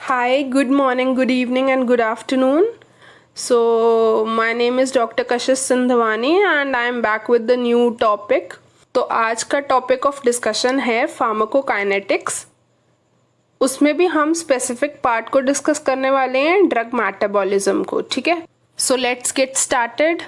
Hi, good morning, good evening, and good afternoon. So, my name is Dr. Kashish Sindhavani and I am back with the new topic. तो आज का topic of discussion है pharmacokinetics. उसमें भी हम specific part को discuss करने वाले हैं, ड्रग मेटाबॉलिज्म को। ठीक है, सो लेट्स गेट स्टार्टेड।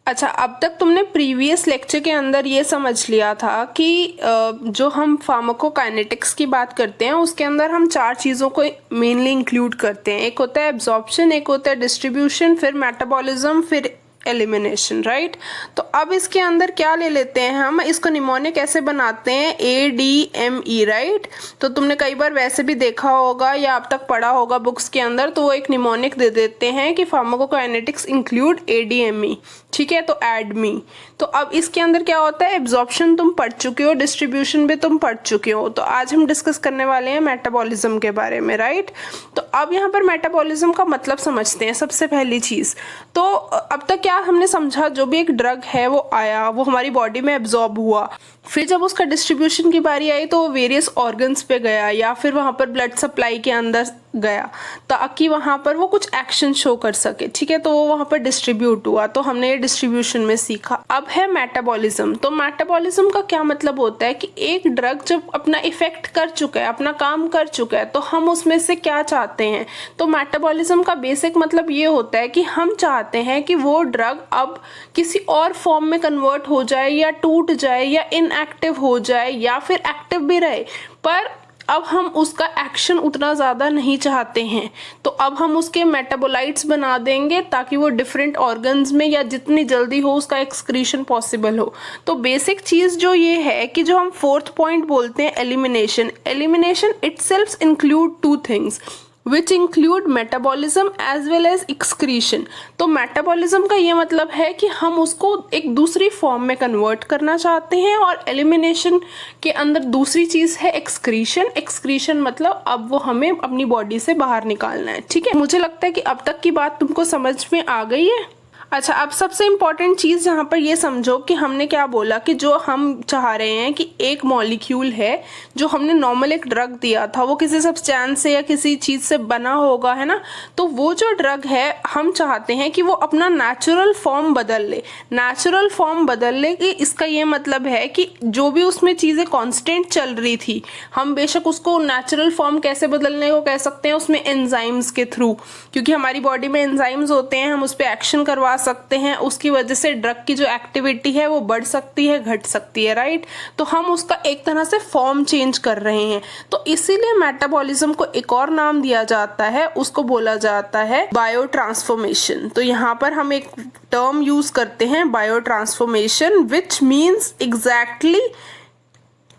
अच्छा, अब तक तुमने प्रीवियस लेक्चर के अंदर ये समझ लिया था कि जो हम फार्माकोकाइनेटिक्स की बात करते हैं उसके अंदर हम चार चीज़ों को मेनली इंक्लूड करते हैं। एक होता है एब्जॉर्प्शन, एक होता है डिस्ट्रीब्यूशन, फिर मेटाबॉलिज्म, फिर एलिमिनेशन, राइट। तो अब इसके अंदर क्या ले लेते हैं हम, इसको निमोनिक कैसे बनाते हैं, ADME, राइट। तो तुमने कई बार वैसे भी देखा होगा या अब तक पढ़ा होगा बुक्स के अंदर, तो वो एक निमोनिक दे देते हैं कि फार्माकोकाइनेटिक्स इंक्लूड ADME, ठीक है, तो एडमी। तो अब इसके अंदर क्या होता है, एब्जॉर्प्शन तुम पढ़ चुके हो, डिस्ट्रीब्यूशन भी तुम पढ़ चुके हो। तो आज हम डिस्कस करने वाले हैं मेटाबॉलिज्म के बारे में, राइट। तो अब यहाँ पर मेटाबॉलिज्म का मतलब समझते हैं। सबसे पहली चीज़ तो अब तक क्या हमने समझा, जो भी एक ड्रग है वो आया, वो हमारी बॉडी में एब्जॉर्ब हुआ, फिर जब उसका डिस्ट्रीब्यूशन की बारी आई तो वो वेरियस ऑर्गन्स पे गया या फिर वहाँ पर ब्लड सप्लाई के अंदर गया ताकि वहाँ पर वो कुछ एक्शन शो कर सके, ठीक है। तो वो वहाँ पर डिस्ट्रीब्यूट हुआ, तो हमने ये डिस्ट्रीब्यूशन में सीखा। अब है मेटाबॉलिज्म। तो मेटाबॉलिज्म का क्या मतलब होता है कि एक ड्रग जब अपना इफेक्ट कर चुका है, अपना काम कर चुका है, तो हम उसमें से क्या चाहते हैं। तो मेटाबॉलिज्म का बेसिक मतलब ये होता है कि हम चाहते हैं कि वो ड्रग अब किसी और फॉर्म में कन्वर्ट हो जाए या टूट जाए या इनएक्टिव हो जाए या फिर एक्टिव भी रहे, पर अब हम उसका एक्शन उतना ज़्यादा नहीं चाहते हैं। तो अब हम उसके मेटाबोलाइट्स बना देंगे ताकि वो डिफरेंट ऑर्गन्स में या जितनी जल्दी हो उसका एक्सक्रीशन पॉसिबल हो। तो बेसिक चीज़ जो ये है कि जो हम फोर्थ पॉइंट बोलते हैं elimination, elimination itself include two things which include metabolism as well as excretion. तो मेटाबॉलिज्म का ये मतलब है कि हम उसको एक दूसरी फॉर्म में कन्वर्ट करना चाहते हैं, और एलिमिनेशन के अंदर दूसरी चीज़ है एक्सक्रीशन। एक्सक्रीशन मतलब अब वो हमें अपनी बॉडी से बाहर निकालना है, ठीक है। मुझे लगता है कि अब तक की बात तुमको समझ में आ गई है। अच्छा, अब सबसे इम्पॉर्टेंट चीज़ यहाँ पर ये समझो कि हमने क्या बोला कि जो हम चाह रहे हैं कि एक मॉलिक्यूल है, जो हमने नॉर्मल एक ड्रग दिया था वो किसी सब्सटेंस से या किसी चीज़ से बना होगा, है ना। तो वो जो ड्रग है हम चाहते हैं कि वो अपना नेचुरल फॉर्म बदल ले। नेचुरल फॉर्म बदल ले कि इसका ये मतलब है कि जो भी उसमें चीज़ें कॉन्स्टेंट चल रही थी, हम बेशक उसको नेचुरल फॉर्म कैसे बदलने को कह सकते हैं, उसमें एंजाइम्स के थ्रू, क्योंकि हमारी बॉडी में एंजाइम्स होते हैं, हम उस पर एक्शन करवा सकते हैं। उसकी वजह से ड्रग की जो एक्टिविटी है वो बढ़ सकती है, घट सकती है, राइट। तो हम उसका एक तरह से फॉर्म चेंज कर रहे हैं। तो इसीलिए मेटाबॉलिज्म को एक और नाम दिया जाता है, उसको बोला जाता है बायो ट्रांसफॉर्मेशन। तो यहाँ पर हम एक टर्म यूज करते हैं bio transformation, which means exactly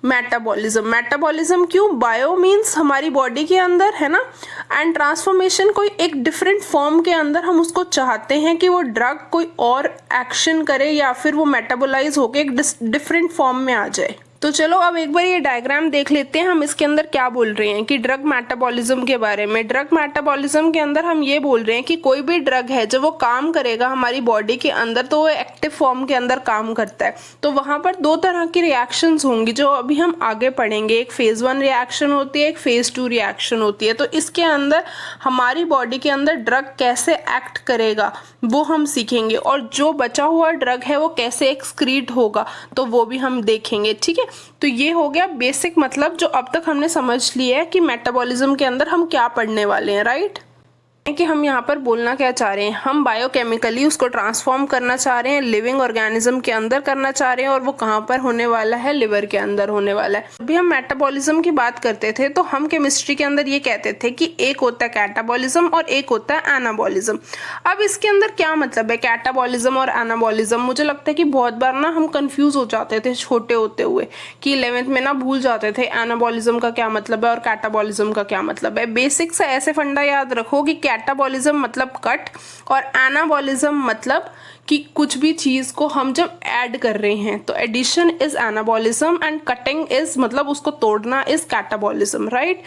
metabolism. Metabolism क्यों, बायो मीन्स हमारी बॉडी के अंदर, है ना, एंड ट्रांसफॉर्मेशन कोई एक डिफरेंट फॉर्म के अंदर हम उसको चाहते हैं कि वो ड्रग कोई और एक्शन करे या फिर वो मेटाबोलाइज होके एक डिफरेंट फॉर्म में आ जाए। तो चलो अब एक बार ये डायग्राम देख लेते हैं, हम इसके अंदर क्या बोल रहे हैं कि ड्रग मेटाबॉलिज्म के बारे में। ड्रग मेटाबॉलिज्म के अंदर हम ये बोल रहे हैं कि कोई भी ड्रग है जब वो काम करेगा हमारी बॉडी के अंदर तो वो एक्टिव फॉर्म के अंदर काम करता है। तो वहाँ पर दो तरह की रिएक्शंस होंगी जो अभी हम आगे पढ़ेंगे। एक फेज 1 रिएक्शन होती है, एक फेज 2 रिएक्शन होती है। तो इसके अंदर हमारी बॉडी के अंदर ड्रग कैसे एक्ट करेगा वो हम सीखेंगे, और जो बचा हुआ ड्रग है वो कैसे एक्सक्रीट होगा तो वो भी हम देखेंगे, ठीक है। तो ये हो गया बेसिक मतलब जो अब तक हमने समझ लिया है कि मेटाबॉलिज्म के अंदर हम क्या पढ़ने वाले हैं, राइट। कि हम यहाँ पर बोलना क्या चाह रहे हैं, हम बायोकेमिकली उसको ट्रांसफॉर्म करना चाह रहे हैं, लिविंग ऑर्गेनिज्म के अंदर करना चाह रहे हैं, और वो कहाँ पर होने वाला है, लिवर के अंदर होने वाला है। अभी हम मेटाबॉलिज्म की बात करते थे तो हम केमिस्ट्री के अंदर ये कहते थे कि एक होता है कैटाबॉलिज्म और एक होता है एनाबॉलिज्म। अब इसके अंदर क्या मतलब है कैटाबॉलिज्म और एनाबॉलिज्म, मुझे लगता है कि बहुत बार ना हम कंफ्यूज हो जाते थे छोटे होते हुए, कि 11th में ना भूल जाते थे एनाबॉलिज्म का क्या मतलब है और कैटाबॉलिज्म का क्या मतलब है। बेसिक सा ऐसे फंडा याद रखो कि कैटाबॉलिज्म मतलब कट और एनाबॉलिज्म मतलब कि कुछ भी चीज को हम जब ऐड कर रहे हैं तो addition is anabolism and cutting is मतलब उसको तोड़ना इज कैटाबॉलिज्म, राइट।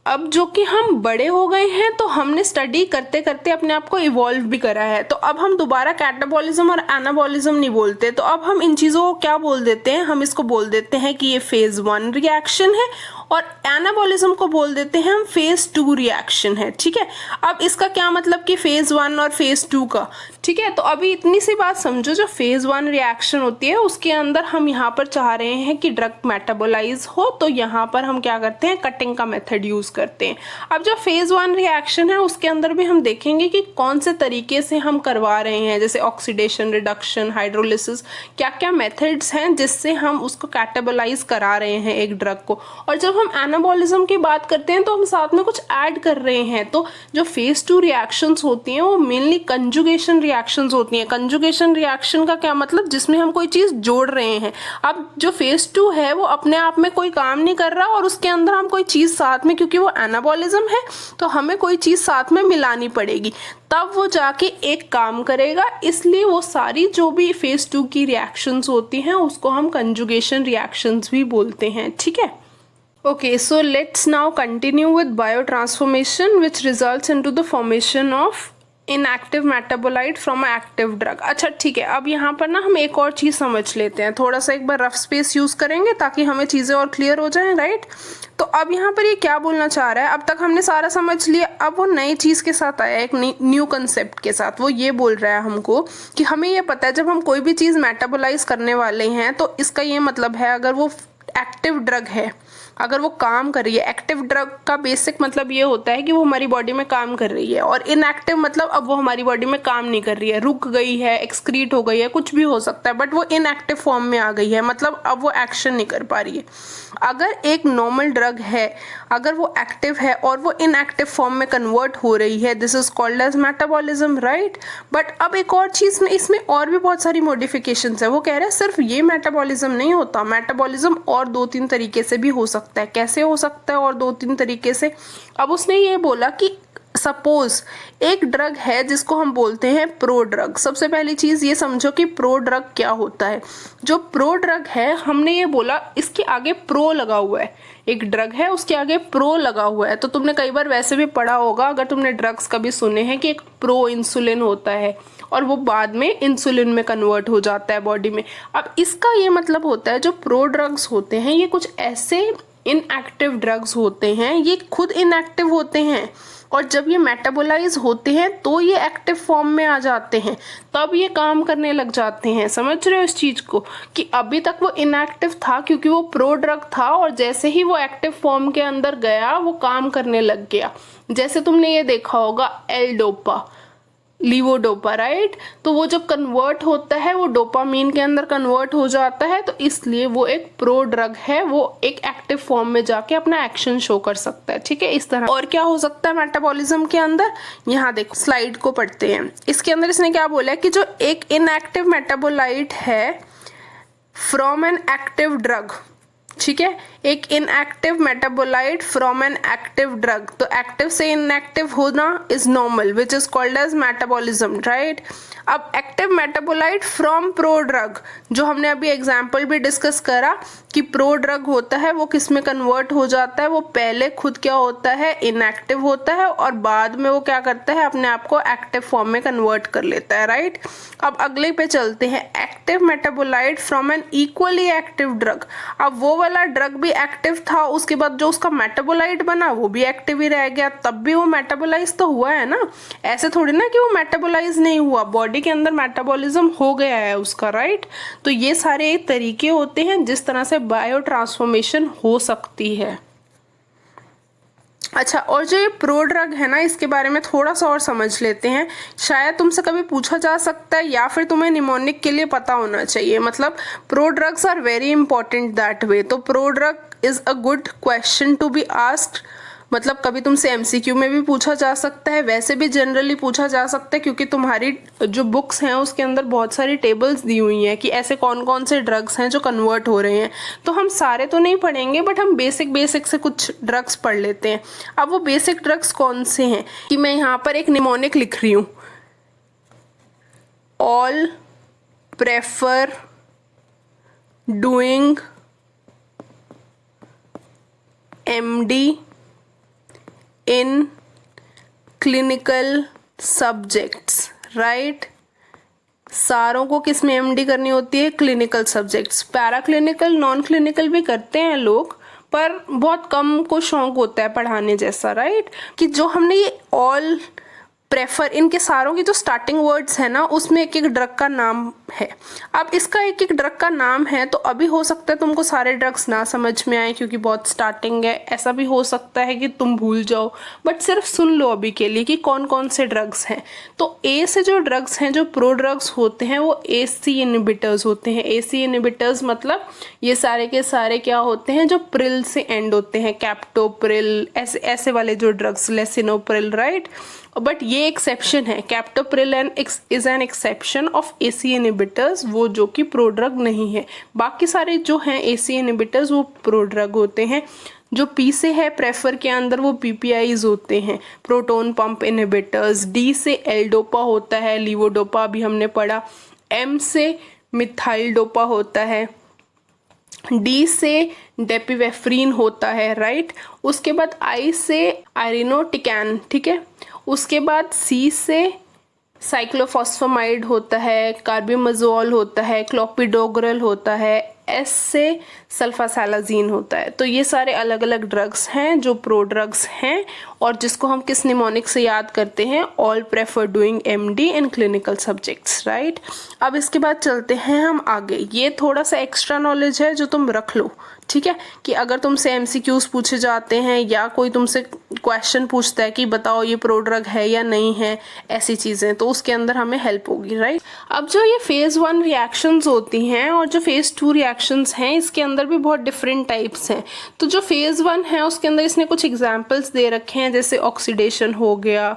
अब जो कि हम बड़े हो गए हैं तो हमने स्टडी करते करते अपने आप को इवॉल्व भी करा है, तो अब हम दोबारा कैटाबॉलिज्म और एनाबॉलिज्म नहीं बोलते। तो अब हम इन चीज़ों को क्या बोल देते हैं, हम इसको बोल देते हैं कि ये फेज 1 रिएक्शन है और एनाबॉलिज्म को बोल देते हैं हम फेज 2 रिएक्शन है, ठीक है। अब इसका क्या मतलब कि फेज 1 और फेज 2 का, ठीक है। तो अभी इतनी सी बात समझो, जो फेज 1 रिएक्शन होती है उसके अंदर हम यहाँ पर चाह रहे हैं कि ड्रग मेटाबोलाइज हो, तो यहाँ पर हम क्या करते हैं, कटिंग का मेथड यूज करते हैं। अब जो फेज 1 रिएक्शन है उसके अंदर भी हम देखेंगे कि कौन से तरीके से हम करवा रहे हैं, जैसे ऑक्सीडेशन, रिडक्शन, हाइड्रोलिसिस, क्या क्या मेथड्स हैं जिससे हम उसको कैटाबोलाइज करा रहे हैं एक ड्रग को। और जब हम एनाबॉलिज्म की बात करते हैं तो हम साथ में कुछ ऐड कर रहे हैं। तो जो फेज 2 रिएक्शंस होती हैं वो मेनली कंजुगेशन रिएक्शंस होती हैं। कंजुगेशन रिएक्शन का क्या मतलब, जिसमें हम कोई चीज जोड़ रहे हैं। अब जो फेज 2 है वो अपने आप में कोई काम नहीं कर रहा और उसके अंदर हम कोई चीज साथ में, क्योंकि वो एनाबॉलिज्म है तो हमें कोई चीज साथ में मिलानी पड़ेगी, तब वो जाके एक काम करेगा। इसलिए वो सारी जो भी फेज 2 की रिएक्शंस होती हैं उसको हम कंजुगेशन रिएक्शंस भी बोलते हैं, ठीक है। Okay, so let's now continue with biotransformation which results into the formation of inactive metabolite from an active drug। अच्छा ठीक है, अब यहाँ पर ना हम एक और चीज़ समझ लेते हैं, थोड़ा सा एक बार रफ स्पेस यूज़ करेंगे ताकि हमें चीज़ें और क्लियर हो जाएं, राइट। तो अब यहाँ पर ये क्या बोलना चाह रहा है, अब तक हमने सारा समझ लिया, अब वो नई चीज़ के साथ आया, एक न्यू कंसेप्ट के साथ। वो ये बोल रहा है हमको कि हमें ये पता है जब हम कोई भी चीज़ मेटाबोलाइज करने वाले हैं तो इसका ये मतलब है, अगर वो एक्टिव ड्रग है, अगर वो काम कर रही है, एक्टिव ड्रग का बेसिक मतलब ये होता है कि वो हमारी बॉडी में काम कर रही है, और इनएक्टिव मतलब अब वो हमारी बॉडी में काम नहीं कर रही है, रुक गई है, एक्सक्रीट हो गई है, कुछ भी हो सकता है, बट वो इनएक्टिव फॉर्म में आ गई है, मतलब अब वो एक्शन नहीं कर पा रही है। अगर एक नॉर्मल ड्रग है, अगर वो एक्टिव है और वो इनएक्टिव फॉर्म में कन्वर्ट हो रही है, this is called as metabolism, right. But अब एक और चीज़ में, इसमें और भी बहुत सारी मॉडिफिकेशंस है। वो कह रहे हैं सिर्फ ये मेटाबॉलिज्म नहीं होता, मेटाबॉलिज्म और 2-3 तरीके से भी हो सकता है। कैसे हो सकता है और 2-3 तरीके से? अब उसने ये बोला कि सपोज एक ड्रग है जिसको हम बोलते हैं प्रो ड्रग। सबसे पहली चीज़ ये समझो कि प्रो ड्रग क्या होता है। जो प्रो ड्रग है, हमने ये बोला इसके आगे प्रो लगा हुआ है, एक ड्रग है उसके आगे प्रो लगा हुआ है। तो तुमने कई बार वैसे भी पढ़ा होगा, अगर तुमने ड्रग्स कभी सुने हैं, कि एक प्रो इंसुलिन होता है और वो बाद में इंसुलिन में कन्वर्ट हो जाता है बॉडी में। अब इसका ये मतलब होता है जो प्रो ड्रग्स होते हैं ये कुछ ऐसे इनएक्टिव ड्रग्स होते हैं, ये खुद इनएक्टिव होते हैं और जब ये मेटाबोलाइज होते हैं तो ये एक्टिव फॉर्म में आ जाते हैं, तब ये काम करने लग जाते हैं। समझ रहे हो इस चीज़ को, कि अभी तक वो इनएक्टिव था क्योंकि वो प्रो ड्रग था, और जैसे ही वो एक्टिव फॉर्म के अंदर गया वो काम करने लग गया। जैसे तुमने ये देखा होगा एल डोपा, लीवोडोपा, राइट। तो वो जब कन्वर्ट होता है वो डोपामीन के अंदर कन्वर्ट हो जाता है, तो इसलिए वो एक प्रो ड्रग है, वो एक एक्टिव फॉर्म में जाके अपना एक्शन शो कर सकता है, ठीक है। इस तरह और क्या हो सकता है मेटाबॉलिज्म के अंदर, यहाँ देखो स्लाइड को पढ़ते हैं। इसके अंदर इसने क्या बोला है कि जो एक इनएक्टिव मेटाबोलाइट है फ्रॉम एन एक्टिव ड्रग, ठीक है, एक inactive metabolite from an active drug, तो एक्टिव से इनएक्टिव होना is normal which is called as metabolism, right. अब active metabolite from prodrug, जो हमने अभी एग्जांपल भी डिस्कस करा कि प्रो ड्रग होता है वो किस में कन्वर्ट हो जाता है, वो पहले खुद क्या होता है, इनएक्टिव होता है, और बाद में वो क्या करता है, अपने आप को एक्टिव फॉर्म में कन्वर्ट कर लेता है, राइट। अब अगले पे चलते हैं, active metabolite from N equally active drug. अब वो वाला ड्रग भी एक्टिव था, उसके बाद जो उसका मेटाबोलाइट बना वो भी एक्टिव ही रह गया, तब भी वो मेटाबोलाइज तो हुआ है ना। ऐसे थोड़ी ना कि वो मेटाबोलाइज नहीं हुआ, बॉडी के अंदर मेटाबॉलिज्म हो गया है उसका, राइट। तो ये सारे तरीके होते हैं जिस तरह से बायो ट्रांसफॉर्मेशन हो सकती है। अच्छा, और जो ये प्रो ड्रग है ना, इसके बारे में थोड़ा सा और समझ लेते हैं। शायद तुमसे कभी पूछा जा सकता है या फिर तुम्हें निमोनिक के लिए पता होना चाहिए, मतलब prodrugs are very important that way. तो prodrug is a good question to be asked, मतलब कभी तुमसे एमसीक्यू में भी पूछा जा सकता है, वैसे भी जनरली पूछा जा सकता है, क्योंकि तुम्हारी जो बुक्स हैं उसके अंदर बहुत सारी टेबल्स दी हुई हैं कि ऐसे कौन कौन से ड्रग्स हैं जो कन्वर्ट हो रहे हैं। तो हम सारे तो नहीं पढ़ेंगे, बट हम बेसिक से कुछ ड्रग्स पढ़ लेते हैं। अब वो बेसिक ड्रग्स कौन से हैं, कि मैं यहाँ पर एक निमोनिक लिख रही हूँ, all prefer doing MD in clinical subjects, right. सारों को किस में MD करनी होती है, clinical subjects. Para clinical, non clinical भी करते हैं लोग, पर बहुत कम को शौक होता है पढ़ाने जैसा, राइट। कि जो हमने ये ऑल, प्रेफर, इनके सारों की जो स्टार्टिंग वर्ड्स है ना, उसमें एक एक ड्रग का नाम है। अब इसका एक एक ड्रग का नाम है तो अभी हो सकता है तुमको सारे ड्रग्स ना समझ में आए क्योंकि बहुत स्टार्टिंग है, ऐसा भी हो सकता है कि तुम भूल जाओ, बट सिर्फ सुन लो अभी के लिए कि कौन कौन से ड्रग्स हैं। तो ए से जो ड्रग्स हैं, जो प्रो ड्रग्स होते हैं, वो एसी इनहिबिटर्स होते हैं। एसी इनहिबिटर्स मतलब ये सारे के सारे क्या होते हैं, जो प्रिल से एंड होते हैं, कैप्टोप्रिल, ऐसे ऐसे वाले जो ड्रग्स, लेसिनोप्रिल, राइट। बट ये एक्सेप्शन है, captopril is an exception of AC inhibitors, वो जो कि प्रो ड्रग नहीं है। बाकी सारे जो हैं एसी इनहिबिटर्स वो प्रो ड्रग होते हैं। जो पी से है प्रेफर के अंदर, वो पीपीआईज होते हैं, प्रोटोन पंप इनहिबिटर्स। डी से एल डोपा होता है, लीवोडोपा अभी हमने पढ़ा। एम से मिथाइल डोपा होता है। डी से डेपिवेफ्रीन होता है, राइट। उसके बाद आई से आयरिनोटिकैन, ठीक है। उसके बाद सी से साइक्लोफॉस्फेमाइड होता है, कार्बिमazole होता है, क्लोपिडोग्रल होता है। एस से सल्फासैलाजीन होता है। तो ये सारे अलग अलग ड्रग्स हैं जो प्रो ड्रग्स हैं और जिसको हम किस निमोनिक से याद करते हैं, all prefer doing MD in clinical subjects, right. अब इसके बाद चलते हैं हम आगे। ये थोड़ा सा एक्स्ट्रा नॉलेज है जो तुम रख लो, ठीक है, कि अगर तुमसे एमसीक्यूज पूछे जाते हैं या कोई तुमसे क्वेश्चन पूछता है कि बताओ ये प्रो ड्रग है या नहीं है, ऐसी चीज़ें, तो उसके अंदर हमें हेल्प होगी, राइट। अब जो ये फेज़ 1 रिएक्शंस होती हैं और जो फेज़ 2 रिएक्शंस हैं, इसके अंदर भी बहुत डिफरेंट टाइप्स हैं। तो जो फेज़ 1 है उसके अंदर इसने कुछ एग्जाम्पल्स दे रखे हैं, जैसे ऑक्सीडेशन हो गया,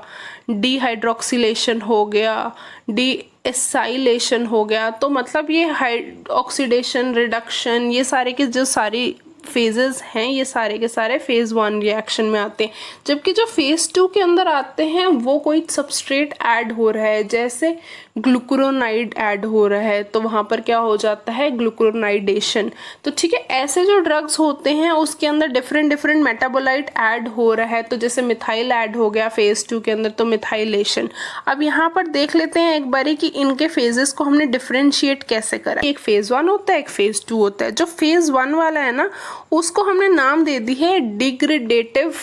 डीहाइड्रोक्सिलेशन हो गया, एसाइलेशन हो गया। तो मतलब ये ऑक्सीडेशन, रिडक्शन, ये सारे के जो सारी फेजेस हैं, ये सारे के सारे फेज़ 1 रिएक्शन में आते हैं। जबकि जो फेज़ 2 के अंदर आते हैं वो कोई सबस्ट्रेट ऐड हो रहा है, जैसे ग्लूकुरोनाइड ऐड हो रहा है, तो वहाँ पर क्या हो जाता है, ग्लूकुरोनाइडेशन। तो ठीक है, ऐसे जो ड्रग्स होते हैं उसके अंदर डिफरेंट डिफरेंट मेटाबोलाइट ऐड हो रहा है। तो जैसे मिथाइल ऐड हो गया फेज़ 2 के अंदर, तो मिथाइलेशन। अब यहाँ पर देख लेते हैं एक बारी कि इनके फेजेस को हमने डिफरेंशिएट कैसे करा। एक फेज़ 1 होता है, एक फेज़ 2 होता है। जो फेज़ 1 वाला है ना, उसको हमने नाम दे दी है डिग्रेडेटिव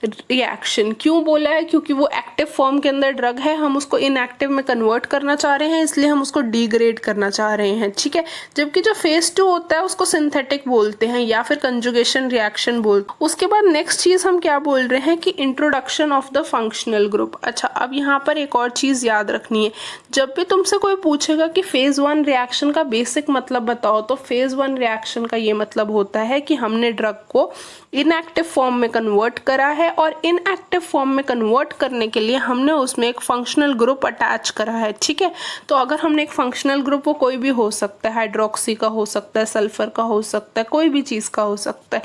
रिएक्शन। क्यों बोला है, क्योंकि वो एक्टिव फॉर्म के अंदर ड्रग है, हम उसको इनएक्टिव में कन्वर्ट करना चाह रहे हैं, इसलिए हम उसको डिग्रेड करना चाह रहे हैं, ठीक है। जबकि जो फेज़ 2 होता है उसको सिंथेटिक बोलते हैं या फिर कंजुगेशन रिएक्शन बोलते हैं। उसके बाद नेक्स्ट चीज हम क्या बोल रहे हैं कि introduction of the functional group. अच्छा, अब यहाँ पर एक और चीज याद रखनी है, जब भी तुमसे कोई पूछेगा कि फेज़ 1 रिएक्शन का बेसिक मतलब बताओ, तो फेज़ 1 रिएक्शन का ये मतलब होता है कि हमने ड्रग को इनएक्टिव फॉर्म में कन्वर्ट करा है और इनएक्टिव फॉर्म में कन्वर्ट करने के लिए हमने उसमें एक फंक्शनल ग्रुप अटैच करा है, ठीक है। तो अगर हमने एक फंक्शनल ग्रुप, वो कोई भी हो सकता है, हाइड्रोक्सी का हो सकता है, सल्फर का हो सकता है, कोई भी चीज का हो सकता है।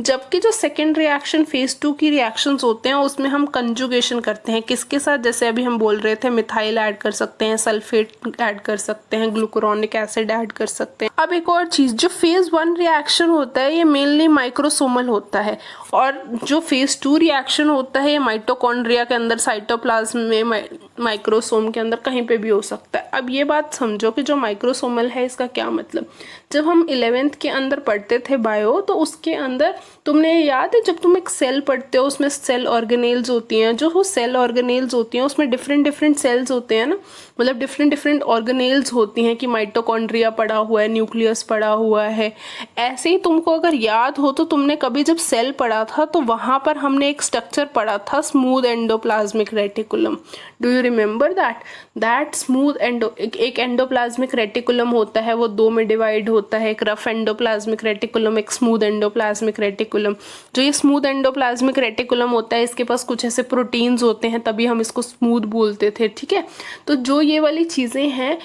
जबकि जो सेकेंड रिएक्शन फेज़ 2 की रिएक्शंस होते हैं उसमें हम कंजुगेशन करते हैं, किसके साथ, जैसे अभी हम बोल रहे थे मिथाइल ऐड कर सकते हैं, सल्फेट ऐड कर सकते हैं, ग्लूकुरोनिक एसिड ऐड कर सकते हैं। अब एक और चीज, जो फेज़ 1 रिएक्शन होता है ये मेनली माइक्रोसोमल होता है और जो फेज़ 2 रिएक्शन होता है ये माइटोकॉन्ड्रिया के अंदर, साइटोप्लाज्म में, माइक्रोसोम के अंदर कहीं पे भी हो सकता है। अब ये बात समझो कि जो माइक्रोसोमल है इसका क्या मतलब। जब हम 11th के अंदर पढ़ते थे बायो, तो उसके अंदर तुमने याद है जब तुम एक सेल पढ़ते हो उसमें सेल ऑर्गेनेल्स होती हैं, जो सेल ऑर्गेनेल्स होती हैं उसमें डिफरेंट डिफरेंट सेल्स होते हैं ना, मतलब डिफरेंट डिफरेंट ऑर्गेनेल्स होती हैं कि माइटोकॉन्ड्रिया पड़ा हुआ है, न्यूक्लियस पड़ा हुआ है। ऐसे ही तुमको अगर याद हो तो तुमने कभी जब सेल पढ़ा था तो वहां पर हमने एक स्ट्रक्चर पढ़ा था, smooth endoplasmic reticulum. Do you remember that smooth एक एंडोप्लाज्मिक रेटिकुलम होता है, वो 2 में डिवाइड होता है, एक रफ एंडोप्लाज्मिक रेटिकुलम, एक स्मूथ एंडोप्लाज्मिक रेटिकुलम। जो ये स्मूथ एंडोप्लाज्मिक रेटिकुलम होता है इसके पास कुछ ऐसे प्रोटीन्स होते हैं, तभी हम इसको स्मूथ बोलते थे, ठीक है। तो जो ये वाली चीजें हैं,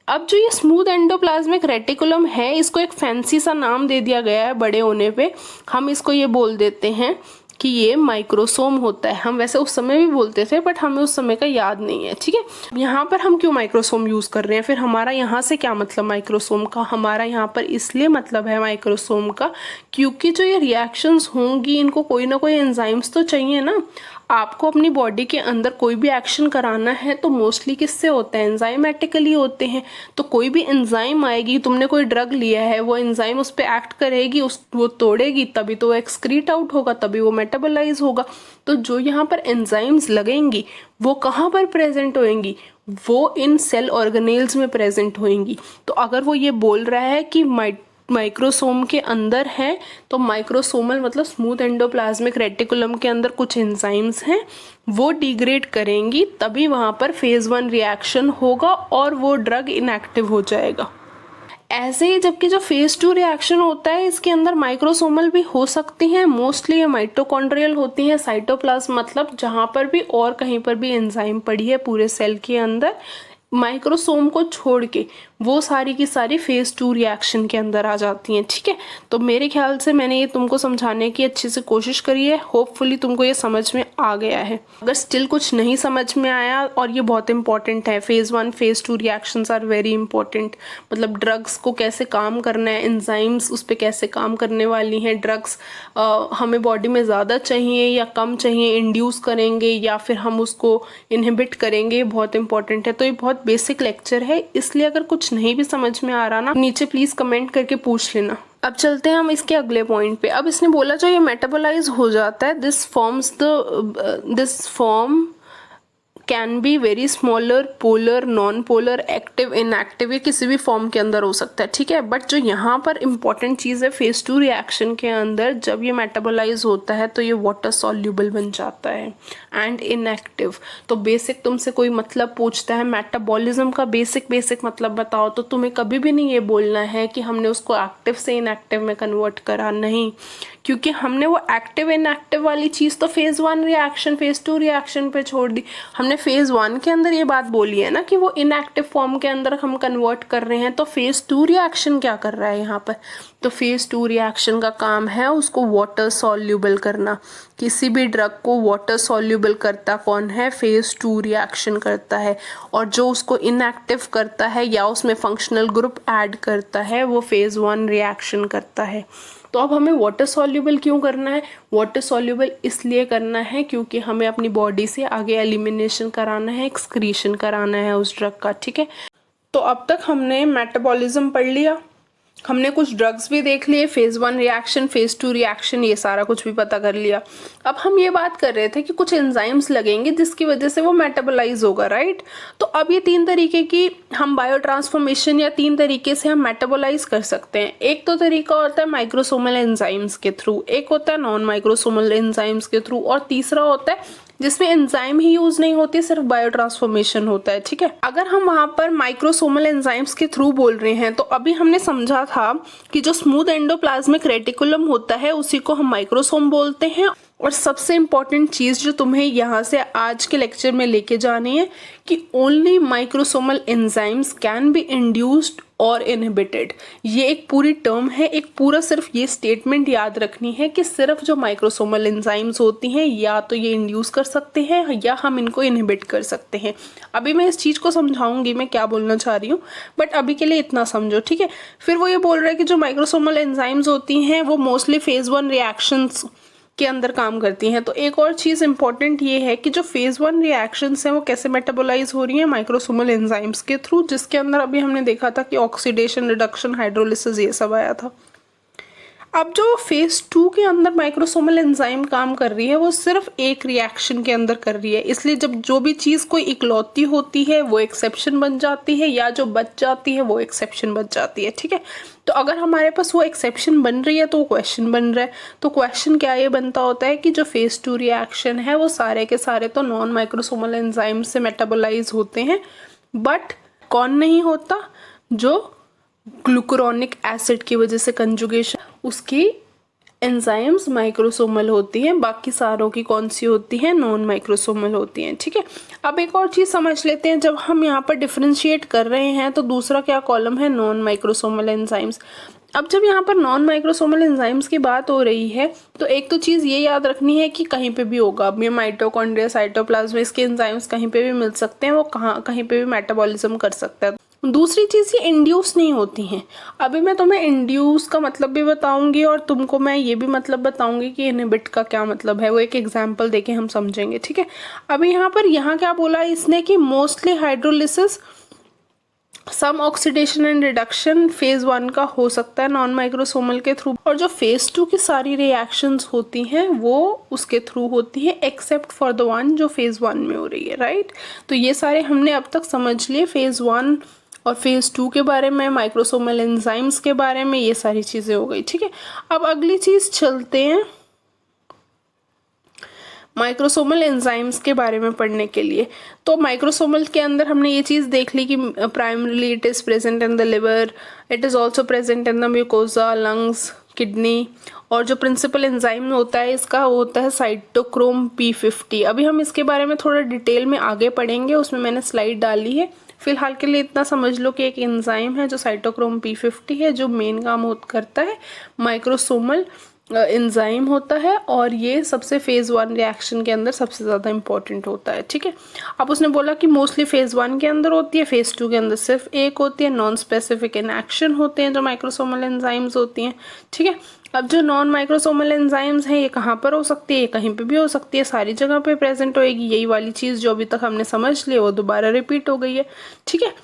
अब जो ये स्मूथ एंडोप्लाज्मिक रेटिकुलम है इसको एक फैंसी सा नाम दे दिया गया है, बड़े होने पे हम इसको ये बोल देते हैं कि ये माइक्रोसोम होता है। हम वैसे उस समय भी बोलते थे बट हमें उस समय का याद नहीं है, ठीक है। यहाँ पर हम क्यों माइक्रोसोम यूज कर रहे हैं, फिर हमारा यहाँ से क्या मतलब माइक्रोसोम का, हमारा यहाँ पर इसलिए मतलब है माइक्रोसोम का क्योंकि जो ये रिएक्शंस होंगी इनको कोई ना कोई एंजाइम्स तो चाहिए ना। आपको अपनी बॉडी के अंदर कोई भी एक्शन कराना है तो मोस्टली किससे होता है, एंजाइमेटिकली होते हैं। तो कोई भी एंजाइम आएगी, तुमने कोई ड्रग लिया है, वो एंजाइम उस पर एक्ट करेगी, वो तोड़ेगी, तभी तो वो एक्सक्रीट आउट होगा, तभी वो मेटाबोलाइज होगा। तो जो यहाँ पर एंजाइम्स लगेंगी वो कहाँ पर प्रेजेंट होंगी, वो इन सेल ऑर्गेनेल्स में प्रेजेंट होंगी। तो अगर वो ये बोल रहा है कि माइक्रोसोम के अंदर है, तो माइक्रोसोमल मतलब स्मूथ एंडोप्लाज्मिक रेटिकुलम के अंदर कुछ एंजाइम्स हैं, वो डिग्रेड करेंगी, तभी वहाँ पर फेज 1 रिएक्शन होगा और वो ड्रग इनएक्टिव हो जाएगा। ऐसे ही जबकि जो फेज 2 रिएक्शन होता है इसके अंदर माइक्रोसोमल भी हो सकती हैं, मोस्टली ये माइटोकॉन्ड्रियल होती हैं। साइटोप्लाज्म मतलब जहाँ पर भी और कहीं पर भी एंजाइम पड़ी है पूरे सेल के अंदर, माइक्रोसोम को छोड़ के वो सारी की सारी फेज 2 रिएक्शन के अंदर आ जाती हैं। ठीक है, तो मेरे ख्याल से मैंने ये तुमको समझाने की अच्छे से कोशिश करी है, होपफुली तुमको ये समझ में आ गया है। अगर स्टिल कुछ नहीं समझ में आया, और ये बहुत इंपॉर्टेंट है, phase 1 phase 2 reactions are very important, मतलब ड्रग्स को कैसे काम करना है, एंजाइम्स उस पर कैसे काम करने वाली हैं, ड्रग्स हमें बॉडी में ज़्यादा चाहिए या कम चाहिए, इंड्यूस करेंगे या फिर हम उसको इनहिबिट करेंगे, बहुत इंपॉर्टेंट है। तो ये बहुत बेसिक लेक्चर है, इसलिए अगर कुछ नहीं भी समझ में आ रहा ना, नीचे प्लीज कमेंट करके पूछ लेना। अब चलते हैं हम इसके अगले पॉइंट पे। अब इसने बोला जो ये मेटाबोलाइज हो जाता है, this form can be very smaller, polar, non polar, active, inactive, ये किसी भी फॉर्म के अंदर हो सकता है। ठीक है, बट जो यहाँ पर इंपॉर्टेंट चीज़ है, फेज 2 रिएक्शन के अंदर जब ये मेटाबोलाइज होता है तो ये वाटर सॉल्यूबल बन जाता है एंड इनएक्टिव। तो बेसिक तुमसे कोई मतलब पूछता है मेटाबॉलिज्म का बेसिक मतलब बताओ, तो तुम्हें कभी भी नहीं ये बोलना है कि हमने उसको एक्टिव से इनएक्टिव में कन्वर्ट करा, नहीं, क्योंकि हमने वो एक्टिव इनएक्टिव वाली चीज़ तो फेज 1 रिएक्शन फेज 2 रिएक्शन पे छोड़ दी। हमने फेज 1 के अंदर ये बात बोली है ना कि वो इनएक्टिव फॉर्म के अंदर हम कन्वर्ट कर रहे हैं, तो फेज 2 रिएक्शन क्या कर रहा है यहाँ पर, तो फेज 2 रिएक्शन का काम है उसको वाटर सॉल्यूबल करना। किसी भी ड्रग को वाटर सॉल्यूबल करता कौन है, फेज 2 रिएक्शन करता है, और जो उसको इनएक्टिव करता है या उसमें फंक्शनल ग्रुप ऐड करता है वो फेज 1 रिएक्शन करता है। तो अब हमें वाटर सॉल्यूबल क्यों करना है, वाटर सॉल्यूबल इसलिए करना है क्योंकि हमें अपनी बॉडी से आगे एलिमिनेशन कराना है, एक्सक्रीशन कराना है उस ड्रग का। ठीक है, तो अब तक हमने मेटाबॉलिज्म पढ़ लिया, हमने कुछ ड्रग्स भी देख लिए, फेज 1 रिएक्शन फेज 2 रिएक्शन, ये सारा कुछ भी पता कर लिया। अब हम ये बात कर रहे थे कि कुछ एंजाइम्स लगेंगे जिसकी वजह से वो मेटाबोलाइज होगा, राइट। तो अब ये 3 तरीके की हम बायो ट्रांसफॉर्मेशन या 3 तरीके से हम मेटाबोलाइज कर सकते हैं। एक तो तरीका होता है माइक्रोसोमल एंजाइम्स के थ्रू, एक होता है नॉन माइक्रोसोमल एंजाइम्स के थ्रू, और तीसरा होता है जिसमें एंजाइम ही यूज नहीं होती, सिर्फ बायो ट्रांसफॉर्मेशन होता है। ठीक है, अगर हम वहां पर माइक्रोसोमल एंजाइम्स के थ्रू बोल रहे हैं, तो अभी हमने समझा था कि जो स्मूथ एंडोप्लाज्मिक रेटिकुलम होता है उसी को हम माइक्रोसोम बोलते हैं। और सबसे इंपॉर्टेंट चीज जो तुम्हें यहाँ से आज के लेक्चर में लेके जानी है कि only microsomal enzymes can be induced और इनहिबिटेड। ये एक पूरी टर्म है, एक पूरा सिर्फ ये स्टेटमेंट याद रखनी है कि सिर्फ जो माइक्रोसोमल एंजाइम्स होती हैं या तो ये इंड्यूस कर सकते हैं या हम इनको इनहिबिट कर सकते हैं। अभी मैं इस चीज़ को समझाऊंगी मैं क्या बोलना चाह रही हूँ, बट अभी के लिए इतना समझो। ठीक है, फिर वो ये बोल रहा है कि जो माइक्रोसोमल एंजाइम्स होती हैं वो मोस्टली फेज 1 रिएक्शंस के अंदर काम करती हैं। तो एक और चीज़ इंपॉर्टेंट ये है कि जो फेज 1 रिएक्शंस हैं वो कैसे मेटाबोलाइज हो रही हैं, माइक्रोसोमल एंजाइम्स के थ्रू, जिसके अंदर अभी हमने देखा था कि ऑक्सीडेशन, रिडक्शन, हाइड्रोलिसिस, ये सब आया था। अब जो फेज 2 के अंदर माइक्रोसोमल एंजाइम काम कर रही है वो सिर्फ एक रिएक्शन के अंदर कर रही है, इसलिए जब जो भी चीज़ कोई इकलौती होती है वो एक्सेप्शन बन जाती है, या जो बच जाती है वो एक्सेप्शन बच जाती है। ठीक है, तो अगर हमारे पास वो एक्सेप्शन बन रही है तो वो क्वेश्चन बन रहा है। तो क्वेश्चन क्या ये बनता होता है कि जो फेज 2 रिएक्शन है वो सारे के सारे तो नॉन माइक्रोसोमल एंजाइम से मेटाबोलाइज होते हैं, बट कौन नहीं होता, जो ग्लूकुरोनिक एसिड की वजह से कंजुगेशन उसकी एंजाइम्स माइक्रोसोमल होती हैं, बाकी सारों की कौन सी होती हैं, नॉन माइक्रोसोमल होती हैं। ठीक है, अब एक और चीज़ समझ लेते हैं, जब हम यहाँ पर डिफरेंशिएट कर रहे हैं तो दूसरा क्या कॉलम है, नॉन माइक्रोसोमल एंजाइम्स। अब जब यहाँ पर नॉन माइक्रोसोमल एंजाइम्स की बात हो रही है तो एक तो चीज़ ये याद रखनी है कि कहीं पे भी होगा, अब ये माइटोकॉन्ड्रिया, साइटोप्लाज्म, इसके एंजाइम्स कहीं पे भी मिल सकते हैं, वो कहीं पे भी मेटाबॉलिज्म कर सकता है। दूसरी चीज़ ये इंड्यूस नहीं होती हैं। अभी मैं तुम्हें इंड्यूस का मतलब भी बताऊंगी और तुमको मैं ये भी मतलब बताऊंगी कि इनहिबिट का क्या मतलब है, वो एक एग्जांपल देके हम समझेंगे, ठीक है। अभी यहाँ क्या बोला इसने कि mostly hydrolysis some oxidation and reduction phase 1 का हो सकता है नॉन माइक्रोसोमल के थ्रू, और जो फेज 2 की सारी रिएक्शंस होती हैं वो उसके थ्रू होती है एक्सेप्ट फॉर द वन जो फेज 1 में हो रही है, राइट। तो ये सारे हमने अब तक समझ लिए फेज 1 और फेज 2 के बारे में, माइक्रोसोमल एंजाइम्स के बारे में, ये सारी चीजें हो गई, ठीक है। अब अगली चीज चलते हैं माइक्रोसोमल एंजाइम्स के बारे में पढ़ने के लिए। तो माइक्रोसोमल के अंदर हमने ये चीज़ देख ली कि primarily it is present in the liver, it is also present in the mucosa, lungs, kidney, और जो प्रिंसिपल एंजाइम होता है इसका होता है साइटोक्रोम P50। अभी हम इसके बारे में थोड़ा डिटेल में आगे पढ़ेंगे, उसमें मैंने स्लाइड डाली है। फिलहाल के लिए इतना समझ लो कि एक एंजाइम है जो साइटोक्रोम P50 है, जो मेन काम करता है माइक्रोसोमल एंजाइम होता है, और ये सबसे फेज 1 रिएक्शन के अंदर सबसे ज़्यादा इंपॉर्टेंट होता है, ठीक है। अब उसने बोला कि मोस्टली फेज 1 के अंदर होती है, फेज 2 के अंदर सिर्फ एक होती है। नॉन स्पेसिफिक इन एक्शन होते हैं जो माइक्रोसोमल एंजाइम्स होती हैं, ठीक है। अब जो नॉन माइक्रोसोमल एंजाइम्स हैं ये कहाँ पर हो सकती है, ये कहीं पे भी हो सकती है, सारी जगह पे प्रेजेंट होएगी। यही वाली चीज़ जो अभी तक हमने समझ ली वो दोबारा रिपीट हो गई है, ठीक है।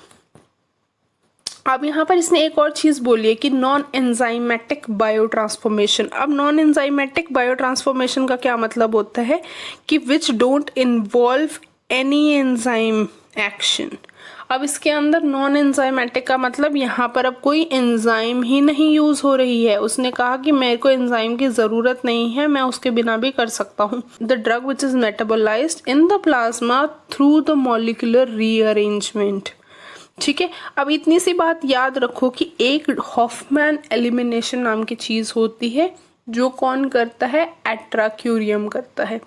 अब यहाँ पर इसने एक और चीज़ बोली है कि नॉन एंजाइमेटिक बायोट्रांसफॉर्मेशन। अब नॉन एंजाइमेटिक बायोट्रांसफॉर्मेशन का क्या मतलब होता है कि which don't involve any enzyme action. अब इसके अंदर नॉन एंजाइमेटिक का मतलब यहाँ पर अब कोई एंजाइम ही नहीं यूज़ हो रही है। उसने कहा कि मेरे को एंजाइम की ज़रूरत नहीं है, मैं उसके बिना भी कर सकता हूँ। The drug which is metabolised in the plasma through the molecular rearrangement, ठीक है। अब इतनी सी बात याद रखो कि एक हॉफमैन एलिमिनेशन नाम की चीज़ होती है जो कौन करता है, एट्राक्यूरियम करता है।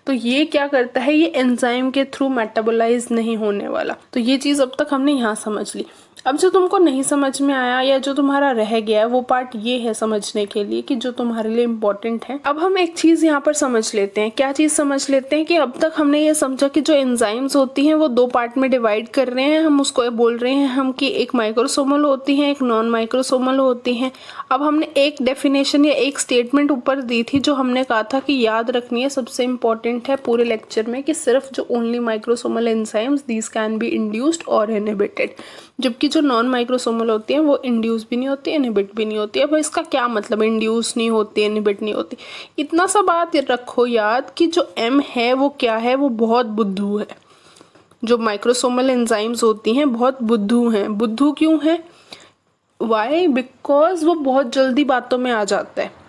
तो ये क्या करता है, ये एंजाइम के थ्रू मेटाबोलाइज नहीं होने वाला। तो ये चीज़ अब तक हमने यहाँ समझ ली। अब जो तुमको नहीं समझ में आया या जो तुम्हारा रह गया है वो पार्ट ये है समझने के लिए कि जो तुम्हारे लिए इम्पोर्टेंट है। अब हम एक चीज़ यहाँ पर समझ लेते हैं। क्या चीज़ समझ लेते हैं कि अब तक हमने ये समझा कि जो एंजाइम्स होती हैं वो दो पार्ट में डिवाइड कर रहे हैं। हम उसको बोल रहे हैं हम कि एक माइक्रोसोमल होती हैं, एक नॉन माइक्रोसोमल होती हैं। अब हमने एक डेफिनेशन या एक स्टेटमेंट ऊपर दी थी जो हमने कहा था कि याद रखनी है, सबसे इम्पोर्टेंट है पूरे लेक्चर में, कि सिर्फ जो only microsomal enzymes these can be induced और इनहिबिटेड, जबकि जो नॉन माइक्रोसोमल होती हैं वो इंड्यूस भी नहीं होती, इनहिबिट भी नहीं होती। अब इसका क्या मतलब, इंड्यूस नहीं होती, इनहिबिट नहीं होती। इतना सा बात रखो याद कि जो एम है वो क्या है, वो बहुत बुद्धू है। जो माइक्रोसोमल एंजाइम्स होती हैं बहुत बुद्धू हैं। बुद्धू क्यों है, वाई, बिकॉज वो बहुत जल्दी बातों में आ जाता है।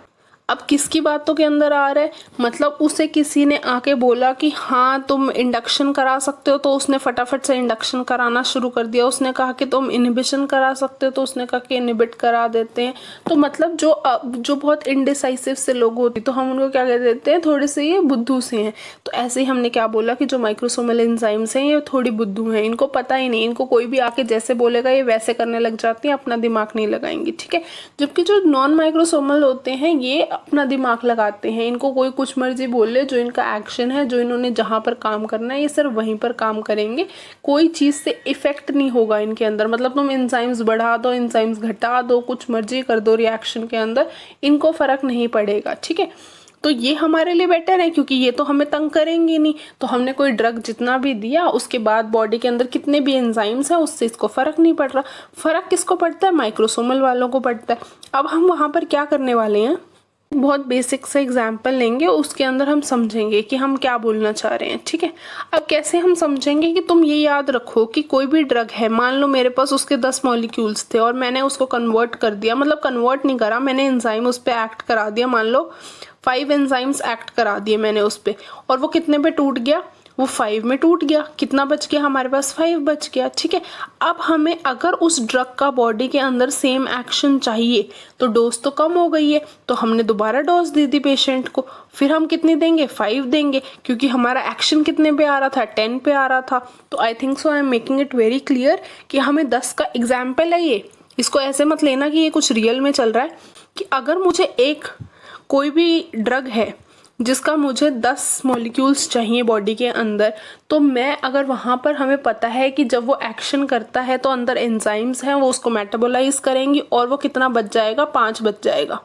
अब किसकी बातों के अंदर आ रहा है, मतलब उसे किसी ने आके बोला कि हाँ तुम इंडक्शन करा सकते हो, तो उसने फटाफट से इंडक्शन कराना शुरू कर दिया। उसने कहा कि तुम इनहिबिशन करा सकते हो, तो उसने कहा कि इनहिबिट करा देते हैं। तो मतलब जो बहुत इनडिसाइसिव से लोग होते तो हम उनको क्या कह देते हैं, थोड़े से ये बुद्धू से हैं। तो ऐसे ही हमने क्या बोला कि जो माइक्रोसोमल एंजाइम्स हैं ये थोड़ी बुद्धू हैं, इनको पता ही नहीं, इनको कोई भी आके जैसे बोलेगा ये वैसे करने लग जाती हैं, अपना दिमाग नहीं लगाएंगी, ठीक है। जबकि जो नॉन माइक्रोसोमल होते हैं ये अपना दिमाग लगाते हैं। इनको कोई कुछ मर्जी बोल ले, जो इनका एक्शन है, जो इन्होंने जहाँ पर काम करना है ये सिर्फ वहीं पर काम करेंगे। कोई चीज़ से इफेक्ट नहीं होगा इनके अंदर। मतलब तुम एंजाइम्स बढ़ा दो, एंजाइम्स घटा दो, कुछ मर्जी कर दो रिएक्शन के अंदर, इनको फर्क नहीं पड़ेगा, ठीक है। तो ये हमारे लिए बेटर है क्योंकि ये तो हमें तंग करेंगे नहीं। तो हमने कोई ड्रग जितना भी दिया उसके बाद बॉडी के अंदर कितने भी एंजाइम्स हैं उससे इसको फर्क नहीं पड़ रहा। फर्क किसको पड़ता है, माइक्रोसोमल वालों को पड़ता है। अब हम वहाँ पर क्या करने वाले हैं, बहुत बेसिक से एग्जाम्पल लेंगे, उसके अंदर हम समझेंगे कि हम क्या बोलना चाह रहे हैं, ठीक है। अब कैसे हम समझेंगे कि तुम ये याद रखो कि कोई भी ड्रग है, मान लो मेरे पास उसके 10 मॉलिक्यूल्स थे और मैंने उसको कन्वर्ट कर दिया, मतलब कन्वर्ट नहीं करा, मैंने एंजाइम उस पर एक्ट करा दिया। मान लो 5 एंजाइम्स एक्ट करा दिए मैंने उस पर, और वो कितने पे टूट गया, वो 5 में टूट गया। कितना बच गया हमारे पास, 5 बच गया, ठीक है। अब हमें अगर उस ड्रग का बॉडी के अंदर सेम एक्शन चाहिए तो डोज तो कम हो गई है, तो हमने दोबारा डोज दे दी पेशेंट को। फिर हम कितनी देंगे, 5 देंगे, क्योंकि हमारा एक्शन कितने पे आ रहा था, 10 पे आ रहा था। तो I think so I am making it very clear कि हमें 10 का एग्जाम्पल है ये। इसको ऐसे मत लेना कि ये कुछ रियल में चल रहा है, कि अगर मुझे एक कोई भी ड्रग है जिसका मुझे 10 मॉलिक्यूल्स चाहिए बॉडी के अंदर, तो मैं अगर वहाँ पर हमें पता है कि जब वो एक्शन करता है तो अंदर एंजाइम्स हैं, वो उसको मेटाबोलाइज करेंगी और वो कितना बच जाएगा, 5 बच जाएगा।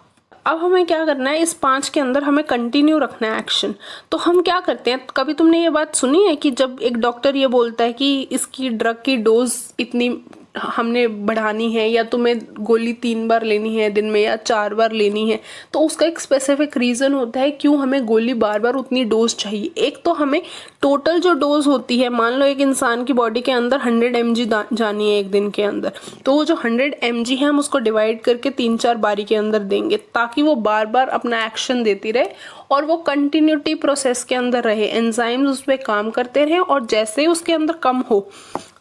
अब हमें क्या करना है, इस 5 के अंदर हमें कंटिन्यू रखना है एक्शन। तो हम क्या करते हैं, कभी तुमने ये बात सुनी है कि जब एक डॉक्टर ये बोलता है कि इसकी ड्रग की डोज इतनी हमने बढ़ानी है, या तुम्हें गोली 3 बार लेनी है दिन में या 4 बार लेनी है, तो उसका एक स्पेसिफिक रीज़न होता है क्यों हमें गोली बार बार उतनी डोज चाहिए। एक तो हमें टोटल जो डोज होती है, मान लो एक इंसान की बॉडी के अंदर 100 mg जानी है एक दिन के अंदर, तो वो जो 100 mg है हम उसको डिवाइड करके 3-4 बारी के अंदर देंगे, ताकि वो बार बार अपना एक्शन देती रहे और वो कंटिन्यूटी प्रोसेस के अंदर रहे, एंजाइम्स उस पर काम करते रहे, और जैसे ही उसके अंदर कम हो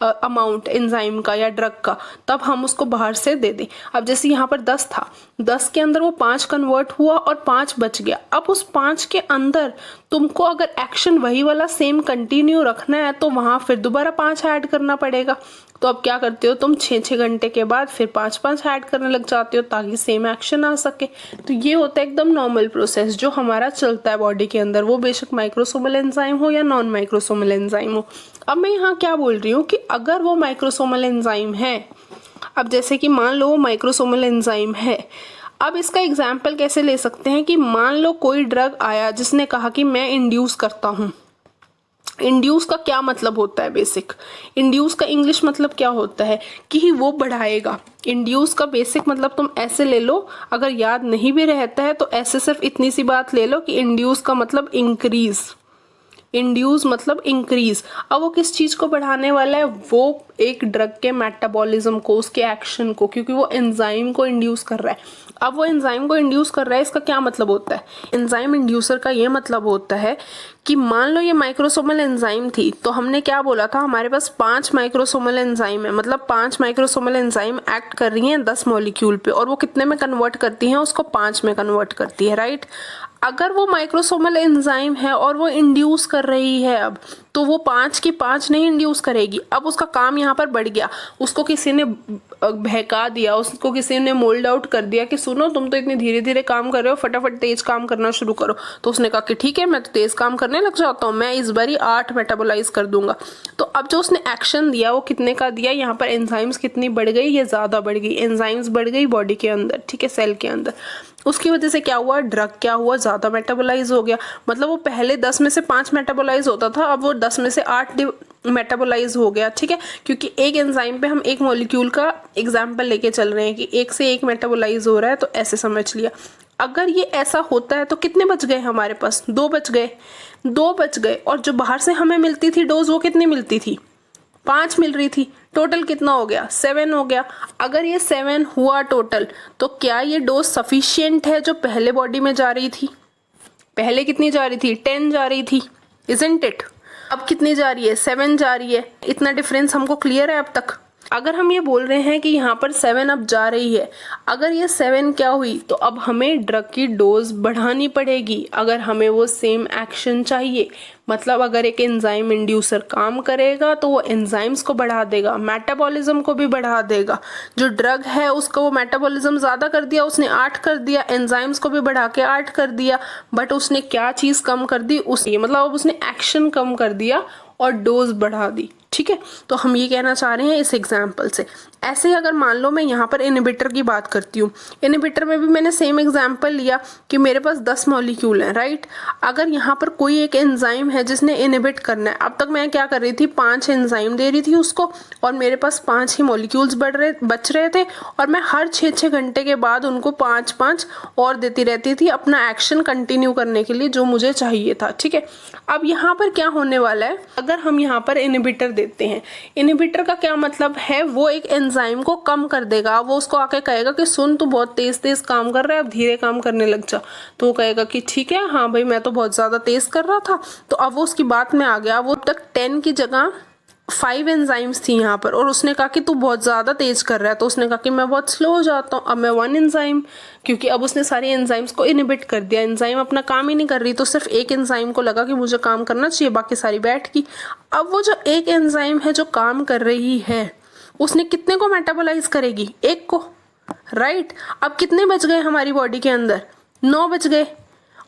अमाउंट एंजाइम का या ड्रग का, तब हम उसको बाहर से दे दें। अब जैसे यहाँ पर 10 था, 10 के अंदर वो 5 कन्वर्ट हुआ और 5 बच गया। अब उस 5 के अंदर तुमको अगर एक्शन वही वाला सेम कंटिन्यू रखना है तो वहाँ फिर दोबारा 5 ऐड करना पड़ेगा। तो अब क्या करते हो तुम, 6-6 घंटे के बाद फिर 5-5 ऐड करने लग जाते हो ताकि सेम एक्शन आ सके। तो ये होता है एकदम नॉर्मल प्रोसेस जो हमारा चलता है बॉडी के अंदर, वो बेशक माइक्रोसोमल एंजाइम हो या नॉन माइक्रोसोमल एंजाइम हो। अब मैं यहाँ क्या बोल रही हूँ कि अगर वो माइक्रोसोमल एंजाइम है, अब जैसे कि मान लो वो माइक्रोसोमल एंजाइम है, अब इसका एग्जाम्पल कैसे ले सकते हैं कि मान लो कोई ड्रग आया जिसने कहा कि मैं इंड्यूस करता हूँ। इंड्यूस का क्या मतलब होता है, बेसिक इंड्यूस का इंग्लिश मतलब क्या होता है कि वो बढ़ाएगा। इंड्यूस का बेसिक मतलब तुम ऐसे ले लो, अगर याद नहीं भी रहता है तो ऐसे सिर्फ इतनी सी बात ले लो कि इंड्यूस का मतलब इंक्रीज, इंड्यूस मतलब इंक्रीज। अब वो किस चीज को बढ़ाने वाला है, वो एक ड्रग के मेटाबॉलिज्म को, उसके एक्शन को, क्योंकि वो एंजाइम को इंड्यूस कर रहा है। अब वो एंजाइम को इंड्यूस कर रहा है, इसका क्या मतलब होता है, एंजाइम इंड्यूसर का ये मतलब होता है कि मान लो ये माइक्रोसोमल एंजाइम थी, तो हमने क्या बोला था, हमारे पास 5 माइक्रोसोमल एंजाइम है, मतलब 5 माइक्रोसोमल एंजाइम एक्ट कर रही हैं 10 मॉलिक्यूल पे, और वो कितने में कन्वर्ट करती हैं, उसको 5 में कन्वर्ट करती है, राइट। अगर वो माइक्रोसोमल एंजाइम है और वो इंड्यूस कर रही है, अब तो वो 5 की 5 नहीं इंड्यूस करेगी। अब उसका काम यहाँ पर बढ़ गया, उसको किसी ने बहका दिया, उसको किसी ने मोल्ड आउट कर दिया कि सुनो तुम तो इतनी धीरे धीरे काम कर रहे हो, फटाफट तेज काम करना शुरू करो। तो उसने कहा कि ठीक है, मैं तो तेज काम करने लग जाता हूँ, मैं इस बारी 8 मेटाबोलाइज कर दूंगा। तो अब जो उसने एक्शन दिया वो कितने का दिया, यहाँ पर एंजाइम्स कितनी बढ़ गई, ये ज्यादा बढ़ गई, एंजाइम्स बढ़ गई बॉडी के अंदर, ठीक है, सेल के अंदर। उसकी वजह से क्या हुआ, ड्रग क्या हुआ, ज्यादा मेटाबोलाइज हो गया। मतलब वो पहले 10 में से 5 मेटाबोलाइज होता था, अब वो 10 में से 8 मेटाबोलाइज हो गया, ठीक है, क्योंकि एक एंजाइम पे हम एक मॉलिक्यूल का एग्जाम्पल लेके चल रहे हैं कि 1 से 1 मेटाबोलाइज हो रहा है, तो ऐसे समझ लिया। अगर ये ऐसा होता है तो कितने बच गए हमारे पास, 2 बच गए, 2 बच गए। और जो बाहर से हमें मिलती थी डोज, वो कितनी मिलती थी, 5 मिल रही थी। टोटल कितना हो गया, 7 हो गया। अगर ये 7 हुआ टोटल, तो क्या ये डोज सफिशिएंट है जो पहले बॉडी में जा रही थी, पहले कितनी जा रही थी, 10 जा रही थी, इजंट इट। अब कितनी जा रही है, 7 जा रही है। इतना डिफरेंस हमको क्लियर है अब तक। अगर हम ये बोल रहे हैं कि यहाँ पर 7 अब जा रही है, अगर ये 7 क्या हुई, तो अब हमें ड्रग की डोज बढ़ानी पड़ेगी अगर हमें वो सेम एक्शन चाहिए। मतलब अगर एक एंजाइम इंड्यूसर काम करेगा तो वो एंजाइम्स को बढ़ा देगा, मेटाबॉलिज्म को भी बढ़ा देगा। जो ड्रग है उसका वो मेटाबॉलिज्म ज़्यादा कर दिया, उसने 8 कर दिया, एंजाइम्स को भी बढ़ा के 8 कर दिया, बट उसने क्या चीज़ कम कर दी, मतलब अब उसने एक्शन कम कर दिया और डोज बढ़ा दी, ठीक है। तो हम ये कहना चाह रहे हैं इस एग्जाम्पल से। ऐसे ही अगर मान लो मैं यहाँ पर इनहिबिटर की बात करती हूँ, इनहिबिटर में भी मैंने सेम एग्जाम्पल लिया कि मेरे पास 10 मॉलिक्यूल हैं, राइट। अगर यहाँ पर कोई एक एंजाइम है जिसने इनहिबिट करना है, अब तक मैं क्या कर रही थी, 5 एंजाइम दे रही थी उसको, और मेरे पास 5 ही मॉलिक्यूल्स बच रहे थे, और मैं हर 6-6 घंटे के बाद उनको 5-5 और देती रहती थी अपना एक्शन कंटिन्यू करने के लिए जो मुझे चाहिए था, ठीक है। अब यहाँ पर क्या होने वाला है, अगर हम यहाँ पर इनहिबिटर देते हैं, इनहिबिटर का क्या मतलब है, वो एक एंजाइम को कम कर देगा। वो उसको आके कहेगा कि सुन तू बहुत तेज तेज काम कर रहा है, अब धीरे काम करने लग जा। तो वो कहेगा कि ठीक है, हाँ भाई मैं तो बहुत ज्यादा तेज कर रहा था। तो अब वो उसकी बात में आ गया, वो तक 10 की जगह 5 एंजाइम्स थी यहाँ पर, और उसने कहा कि तू बहुत ज़्यादा तेज कर रहा है, तो उसने कहा कि मैं बहुत स्लो हो जाता हूँ, अब मैं 1 एंजाइम, क्योंकि अब उसने सारी एंजाइम्स को इनहिबिट कर दिया, एंजाइम अपना काम ही नहीं कर रही, तो सिर्फ एक एंजाइम को लगा कि मुझे काम करना चाहिए, बाकी सारी बैठ गई। अब वो जो एक एंजाइम है जो काम कर रही है, उसने कितने को मेटाबोलाइज करेगी, 1 को, राइट। अब कितने बच गए हमारी बॉडी के अंदर, 9 बच गए।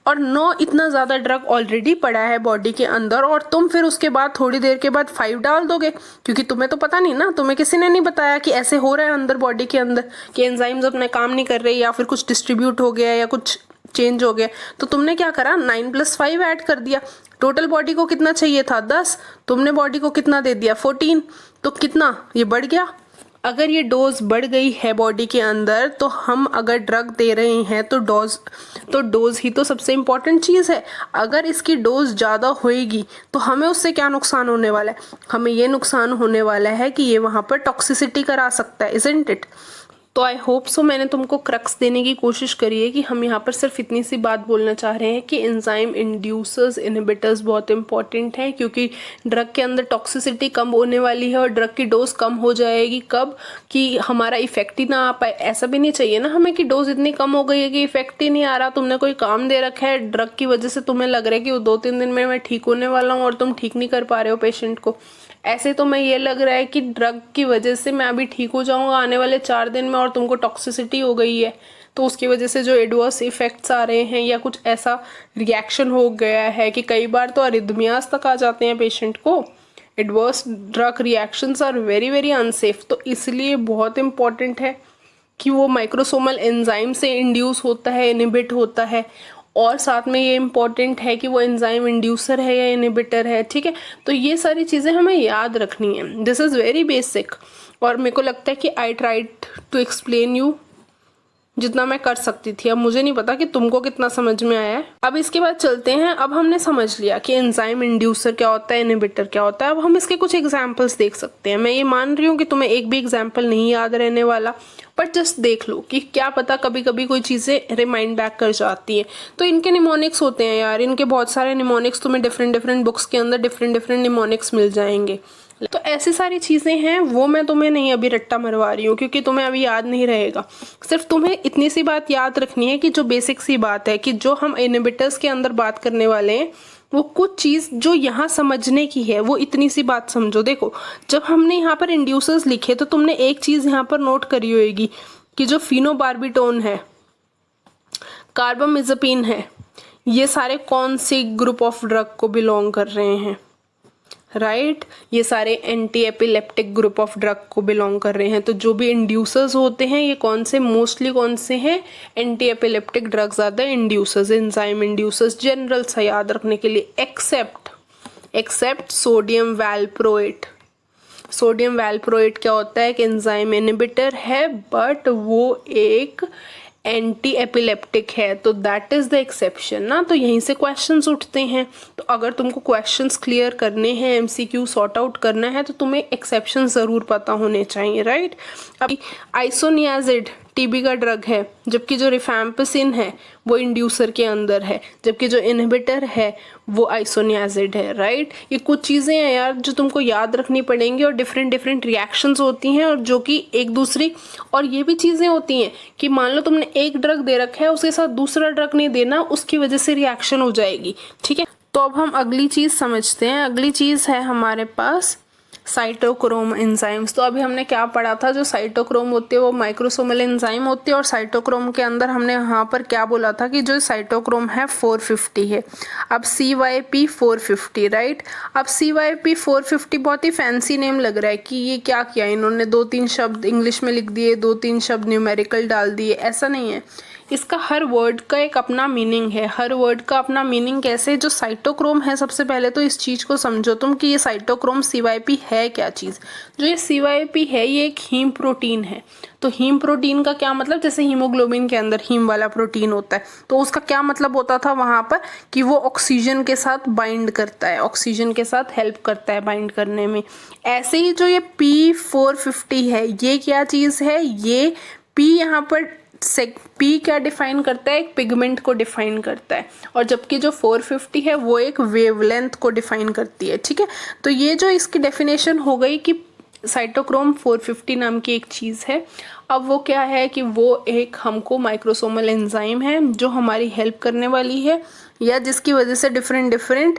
और 9 इतना ज़्यादा ड्रग ऑलरेडी पड़ा है बॉडी के अंदर, और तुम फिर उसके बाद थोड़ी देर के बाद 5 डाल दोगे, क्योंकि तुम्हें तो पता नहीं ना, तुम्हें किसी ने नहीं बताया कि ऐसे हो रहा है अंदर बॉडी के अंदर कि एंजाइम्स अपने काम नहीं कर रहे या फिर कुछ डिस्ट्रीब्यूट हो गया या कुछ चेंज हो गया। तो तुमने क्या करा, 9 + 5 ऐड कर दिया। टोटल बॉडी को कितना चाहिए था, 10, तुमने बॉडी को कितना दे दिया, 14। तो कितना ये बढ़ गया। अगर ये डोज बढ़ गई है बॉडी के अंदर, तो हम अगर ड्रग दे रहे हैं तो डोज ही तो सबसे इम्पॉर्टेंट चीज़ है। अगर इसकी डोज ज़्यादा होएगी तो हमें उससे क्या नुकसान होने वाला है, हमें ये नुकसान होने वाला है कि ये वहाँ पर टॉक्सिसिटी करा सकता है, इज़न्ट इट। तो आई होप सो मैंने तुमको क्रक्स देने की कोशिश करी है कि हम यहाँ पर सिर्फ इतनी सी बात बोलना चाह रहे हैं कि एंजाइम इंड्यूसर्स इनहिबिटर्स बहुत इंपॉर्टेंट है, क्योंकि ड्रग के अंदर टॉक्सिसिटी कम होने वाली है और ड्रग की डोज कम हो जाएगी। कब कि हमारा इफेक्ट ही ना आ पाए। ऐसा भी नहीं चाहिए ना हमें कि डोज इतनी कम हो गई है कि इफेक्ट ही नहीं आ रहा। तुमने कोई काम दे रखा है ड्रग की वजह से, तुम्हें लग रहा है कि वो 2-3 दिन में मैं ठीक होने वाला हूँ और तुम ठीक नहीं कर पा रहे हो पेशेंट को। ऐसे तो मैं ये लग रहा है कि ड्रग की वजह से मैं अभी ठीक हो जाऊंगा आने वाले 4 दिन में, और तुमको टॉक्सिसिटी हो गई है, तो उसकी वजह से जो एडवर्स इफेक्ट्स आ रहे हैं या कुछ ऐसा रिएक्शन हो गया है कि कई बार तो अरिदमियास तक आ जाते हैं पेशेंट को। Adverse drug reactions are very very unsafe. तो इसलिए बहुत इंपॉर्टेंट है कि वो माइक्रोसोमल एंजाइम से इंड्यूस होता है, इनहिबिट होता है, और साथ में ये इम्पॉर्टेंट है कि वो एंजाइम इंड्यूसर है या इनहिबिटर है। ठीक है, तो ये सारी चीज़ें हमें याद रखनी है। दिस इज़ वेरी बेसिक, और मेरे को लगता है कि I tried to explain you जितना मैं कर सकती थी। अब मुझे नहीं पता कि तुमको कितना समझ में आया है। अब इसके बाद चलते हैं। अब हमने समझ लिया कि एंजाइम इंड्यूसर क्या होता है, इनहिबिटर क्या होता है। अब हम इसके कुछ एग्जांपल्स देख सकते हैं। मैं ये मान रही हूँ कि तुम्हें एक भी एग्जांपल नहीं याद रहने वाला, बट जस्ट देख लो कि क्या पता कभी कभी कोई चीज़ें रिमाइंड बैक कर जाती हैं। तो इनके निमोनिक्स होते हैं यार, इनके बहुत सारे निमोनिक्स तुम्हें डिफरेंट बुक्स के अंदर डिफरेंट निमोनिक्स मिल जाएंगे। तो ऐसी सारी चीज़ें हैं, वो मैं तुम्हें नहीं अभी रट्टा मरवा रही हूँ क्योंकि तुम्हें अभी याद नहीं रहेगा। सिर्फ तुम्हें इतनी सी बात याद रखनी है कि जो बेसिक सी बात है कि जो हम इनहिबिटर्स के अंदर बात करने वाले हैं, वो कुछ चीज़ जो यहाँ समझने की है वो इतनी सी बात समझो। देखो, जब हमने यहाँ पर इंड्यूसर्स लिखे तो तुमने एक चीज़ यहाँ पर नोट करी होगी कि जो फिनोबार्बिटोन है, कार्बामेज़ेपिन है, ये सारे कौन सी ग्रुप ऑफ ड्रग को बिलोंग कर रहे हैं, राइट ये सारे anti epileptic group of drug को बिलोंग कर रहे हैं। तो जो भी इंड्यूसर्स होते हैं ये कौन से, मोस्टली कौन से हैं, anti epileptic drugs are the inducers, enzyme inducers, general सा याद रखने के लिए। Except sodium valproate. Sodium valproate क्या होता है कि एंजाइम इनहिबिटर है, बट वो एक एंटी एपिलेप्टिक है, तो दैट इज द एक्सेप्शन ना। तो यहीं से क्वेश्चंस उठते हैं। तो अगर तुमको क्वेश्चंस क्लियर करने हैं, एमसीक्यू सॉर्ट आउट करना है, तो तुम्हें एक्सेप्शन ज़रूर पता होने चाहिए, राइट। अभी आइसोनियाजिड टीबी का ड्रग है, जबकि जो रिफैम्पिसिन है वो इंड्यूसर के अंदर है, जबकि जो इनहिबिटर है वो आइसोनियाजिड है, राइट। ये कुछ चीज़ें हैं यार जो तुमको याद रखनी पड़ेंगी, और डिफरेंट रिएक्शंस होती हैं और जो कि एक दूसरी, और ये भी चीज़ें होती हैं कि मान लो तुमने एक ड्रग दे रखा है, उसके साथ दूसरा ड्रग नहीं देना, उसकी वजह से रिएक्शन हो जाएगी, ठीक है। तो अब हम अगली चीज़ समझते हैं। अगली चीज़ है हमारे पास साइटोक्रोम एंजाइम्स। तो अभी हमने क्या पढ़ा था, जो साइटोक्रोम होते हैं वो माइक्रोसोमल एंजाइम होते हैं, और साइटोक्रोम के अंदर हमने यहाँ पर क्या बोला था कि जो साइटोक्रोम है 450 है। अब CYP 450, राइट। अब CYP 450 बहुत ही फैंसी नेम लग रहा है कि ये क्या किया इन्होंने, 2-3 शब्द इंग्लिश में लिख दिए, 2-3 शब्द न्यूमेरिकल डाल दिए। ऐसा नहीं है, इसका हर वर्ड का एक अपना मीनिंग है। हर वर्ड का अपना मीनिंग कैसे, जो साइटोक्रोम है, सबसे पहले तो इस चीज़ को समझो तुम कि ये साइटोक्रोम CYP है क्या चीज़। जो ये CYP है ये एक हीम प्रोटीन है। तो हीम प्रोटीन का क्या मतलब, जैसे हीमोग्लोबिन के अंदर हीम वाला प्रोटीन होता है, तो उसका क्या मतलब होता था वहाँ पर कि वो ऑक्सीजन के साथ बाइंड करता है, ऑक्सीजन के साथ हेल्प करता है बाइंड करने में। ऐसे ही जो ये P450 है, ये क्या चीज़ है, ये P यहाँ पर P क्या डिफाइन करता है, एक पिगमेंट को डिफाइन करता है, और जबकि जो 450 है वो एक वेवलेंथ को डिफाइन करती है, ठीक है। तो ये जो इसकी डेफिनेशन हो गई कि साइटोक्रोम 450 नाम की एक चीज़ है। अब वो क्या है कि वो एक हमको माइक्रोसोमल एंजाइम है जो हमारी हेल्प करने वाली है या जिसकी वजह से डिफरेंट डिफरेंट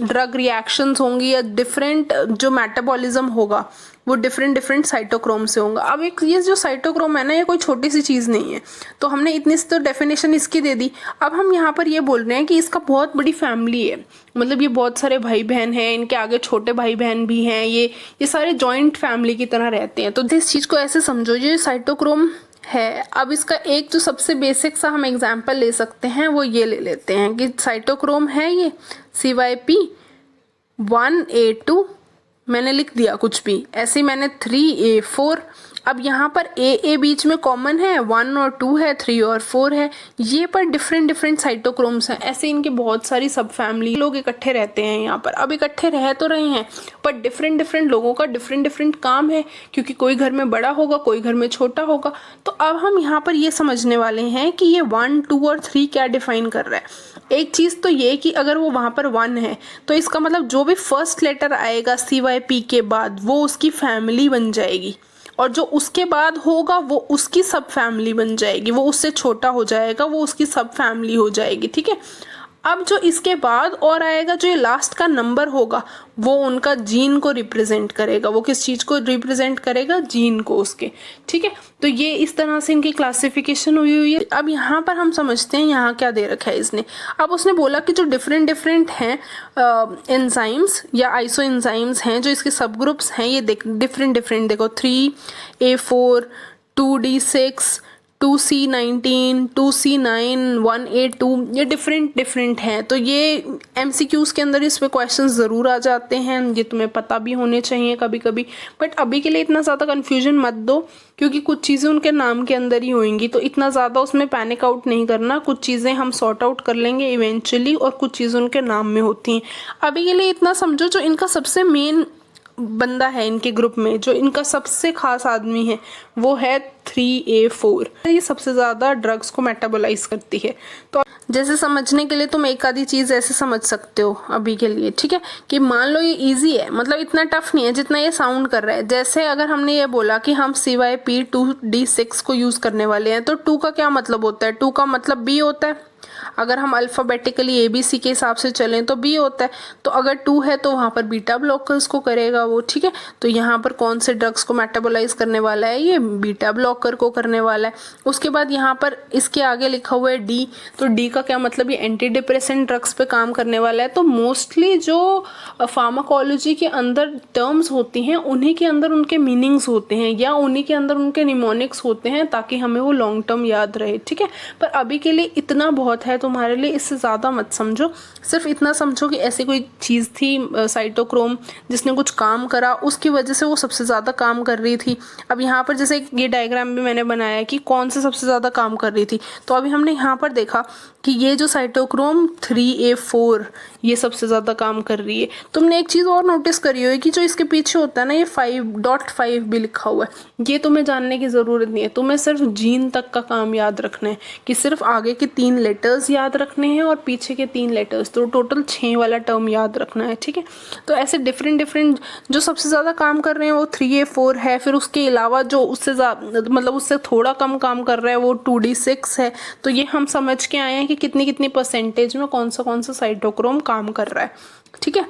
ड्रग रिएक्शंस होंगी या डिफरेंट जो मेटाबॉलिज्म होगा वो डिफरेंट डिफरेंट साइटोक्रोम से होगा। अब एक ये जो साइटोक्रोम है ना, ये कोई छोटी सी चीज़ नहीं है। तो हमने इतनी सी तो डेफिनेशन इसकी दे दी। अब हम यहाँ पर ये बोल रहे हैं कि इसका बहुत बड़ी फैमिली है, मतलब ये बहुत सारे भाई बहन हैं, इनके आगे छोटे भाई बहन भी हैं, ये सारे जॉइंट फैमिली की तरह रहते हैं। तो इस चीज़ को ऐसे समझो, ये साइटोक्रोम है। अब इसका एक जो सबसे बेसिक सा हम एग्जाम्पल ले सकते हैं वो ये ले लेते हैं कि साइटोक्रोम है ये CYP1A2, मैंने लिख दिया कुछ भी ऐसे ही, मैंने 3A4। अब यहाँ पर ए बीच में कॉमन है, 1 और 2 है, 3 और 4 है, ये पर डिफरेंट डिफरेंट साइटोक्रोम्स हैं। ऐसे इनके बहुत सारी सब फैमिली लोग इकट्ठे रहते हैं यहाँ पर। अब इकट्ठे रह तो रहे हैं पर डिफरेंट डिफरेंट लोगों का डिफरेंट डिफरेंट काम है, क्योंकि कोई घर में बड़ा होगा, कोई घर में छोटा होगा। तो अब हम यहाँ पर ये समझने वाले हैं कि ये 1, 2 और 3 क्या डिफाइन कर रहा है। एक चीज़ तो ये कि अगर वो वहाँ पर 1 है तो इसका मतलब जो भी फर्स्ट लेटर आएगा CYP के बाद वो उसकी फैमिली बन जाएगी, और जो उसके बाद होगा वो उसकी सब फैमिली बन जाएगी, वो उससे छोटा हो जाएगा, वो उसकी सब फैमिली हो जाएगी। ठीक है। अब जो इसके बाद और आएगा, जो ये लास्ट का नंबर होगा, वो उनका जीन को रिप्रेजेंट करेगा। वो किस चीज़ को रिप्रेजेंट करेगा? जीन को उसके। ठीक है। तो ये इस तरह से इनकी क्लासिफिकेशन हुई है। अब यहाँ पर हम समझते हैं यहाँ क्या दे रखा है इसने। अब उसने बोला कि जो डिफरेंट डिफरेंट हैं एंजाइम्स या आइसो एंजाइम्स हैं, जो इसके सब ग्रुप्स हैं, ये डिफरेंट डिफरेंट देखो 3A4, 2D6, 2C19, 2C9, 1A2, ये डिफरेंट डिफरेंट हैं। तो ये MCQs के अंदर इस पे क्वेश्चन ज़रूर आ जाते हैं, ये तुम्हें पता भी होने चाहिए कभी कभी। बट अभी के लिए इतना ज़्यादा कन्फ्यूजन मत दो, क्योंकि कुछ चीज़ें उनके नाम के अंदर ही होंगी, तो इतना ज़्यादा उसमें पैनिक आउट नहीं करना। कुछ चीज़ें हम सॉर्ट आउट कर लेंगे इवेंचुअली, और कुछ चीज़ें उनके नाम में होती हैं। अभी के लिए इतना समझो, जो इनका सबसे मेन बंदा है इनके ग्रुप में, जो इनका सबसे खास आदमी है, वो है 3A4। ये सबसे ज़्यादा ड्रग्स को मेटाबोलाइज करती है। तो जैसे समझने के लिए तुम एक आधी चीज़ ऐसे समझ सकते हो अभी के लिए। ठीक है, कि मान लो ये इजी है, मतलब इतना टफ नहीं है जितना ये साउंड कर रहा है। जैसे अगर हमने ये बोला कि हम CYP2D6 को यूज़ करने वाले हैं, तो 2 का क्या मतलब होता है? 2 का मतलब B होता है। अगर हम अल्फ़ाबेटिकली ABC के हिसाब से चलें तो B होता है। तो अगर 2 है तो वहाँ पर बीटा ब्लॉकर्स को करेगा वो। ठीक है। तो यहाँ पर कौन से ड्रग्स को मेटाबोलाइज करने वाला है? ये बीटा ब्लॉकर को करने वाला है। उसके बाद यहाँ पर इसके आगे लिखा हुआ है D, तो D का क्या मतलब? ये एंटी डिप्रेसेंट ड्रग्स पे काम करने वाला है। तो मोस्टली जो फार्माकोलॉजी के अंदर टर्म्स होती हैं, उन्हीं के अंदर उनके मीनिंग्स होते हैं, या उन्हीं के अंदर उनके निमोनिक्स होते हैं, ताकि हमें वो लॉन्ग टर्म याद रहे। ठीक है। पर अभी के लिए इतना बहुत है तुम्हारे लिए, इससे ज़्यादा मत समझो। सिर्फ इतना समझो कि ऐसी कोई चीज़ थी साइटोक्रोम, जिसने कुछ काम करा, उसकी वजह से वो सबसे ज़्यादा काम कर रही थी। अब यहाँ पर जैसे ये डायग्राम भी मैंने बनाया कि कौन से सबसे ज़्यादा काम कर रही थी। तो अभी हमने यहाँ पर देखा कि ये जो साइटोक्रोम 3A4, ये सबसे ज़्यादा काम कर रही है। तुमने एक चीज़ और नोटिस करी होगी कि जो इसके पीछे होता है ना, ये 5.5 भी लिखा हुआ है। ये तुम्हें जानने की ज़रूरत नहीं है, तुम्हें सिर्फ जीन तक का काम याद रखना है, कि सिर्फ आगे के 3 लेटर्स याद रखने हैं और पीछे के 3 लेटर्स, तो टोटल 6 वाला टर्म याद रखना है। ठीक है। तो ऐसे डिफरेंट डिफरेंट जो सबसे ज़्यादा काम कर रहे हैं वो 3A4 है। फिर उसके अलावा जो उससे मतलब उससे थोड़ा कम काम कर रहा है वो 2D6 है। तो ये हम समझ के आए हैं कि कितनी कितनी परसेंटेज में कौन सा साइटोक्रोम काम कर रहा है। ठीक है।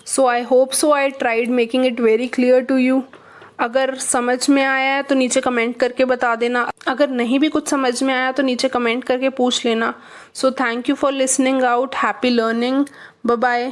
So I hope so I tried making it very clear to you. अगर समझ में आया है तो नीचे कमेंट करके बता देना। अगर नहीं भी कुछ समझ में आया तो नीचे कमेंट करके पूछ लेना। So thank you for listening out. Happy learning. Bye bye.